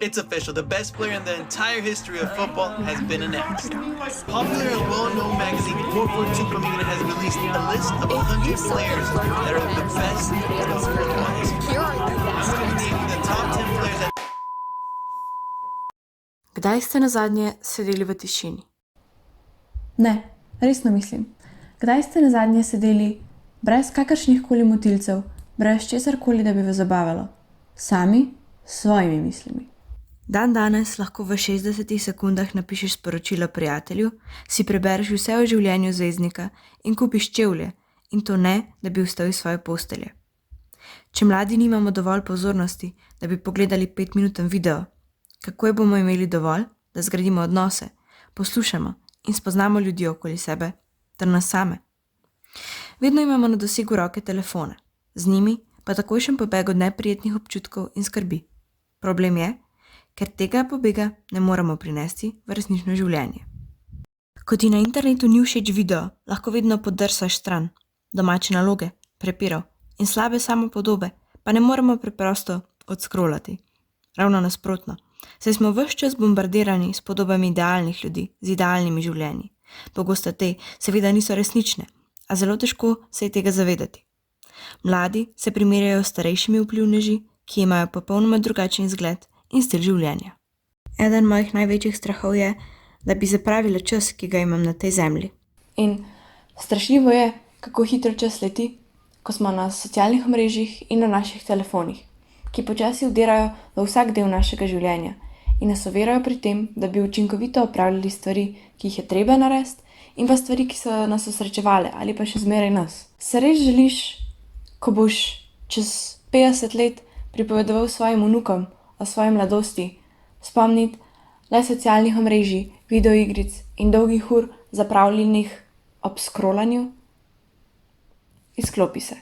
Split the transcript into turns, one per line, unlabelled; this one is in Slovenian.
It's official. The best player in the entire history of football has been announced. Popular and well-known magazine 442 Community has released a list of 100 players that are the best in football history. We'll be naming the top 10 players that...
Kdaj ste nazadnje sedeli v tišini?
Ne, resno mislim. Kdaj ste nazadnje sedeli brez kakršnih koli motilcev, brez česarkoli, da bi vas zabavalo? Sami, s svojimi mislimi.
Dan danes lahko v 60 sekundah napišeš sporočilo prijatelju, si prebereš vse o življenju zvezdnika in kupiš čevlje, in to ne, da bi vstal iz svoje postelje. Če mladi nimamo dovolj pozornosti, da bi pogledali 5-minuten video, kako je bomo imeli dovolj, da zgradimo odnose, poslušamo in spoznamo ljudi okoli sebe ter nas same. Vedno imamo na dosegu roke telefone, z njimi pa takojšen pobeg od neprijetnih občutkov in skrbi. Problem je, ker tega pobega ne moremo prinesti v resnično življenje. Ko ti na internetu ni všeč video, lahko vedno podrsaš stran, domače naloge, prepirov in slabe samopodobe, pa ne moremo preprosto odskrolati. Ravno nasprotno, saj smo ves čas bombardirani s podobami idealnih ljudi, z idealnimi življenji. Pogosto te seveda niso resnične, a zelo težko se je tega zavedati. Mladi se primerjajo s starejšimi vplivneži, ki imajo popolnoma drugačen izgled in stil življenja. Eden mojih največjih strahov je, da bi zapravila čas, ki ga imam na tej zemlji.
In strašljivo je, kako hitro čas leti, ko smo na socialnih omrežjih in na naših telefonih, ki počasi vdirajo v vsak del našega življenja in nas ovirajo pri tem, da bi učinkovito opravljali stvari, ki jih je treba narediti, in pa stvari, ki so nas osrečevale ali pa še zmeraj nas. Se res želiš, ko boš čez 50 let pripovedoval svojim vnukom o svoji mladosti, spomniti le socialnih omrežij, videoigric in dolgih ur zapravljenih ob skrolanju? Izklopi se.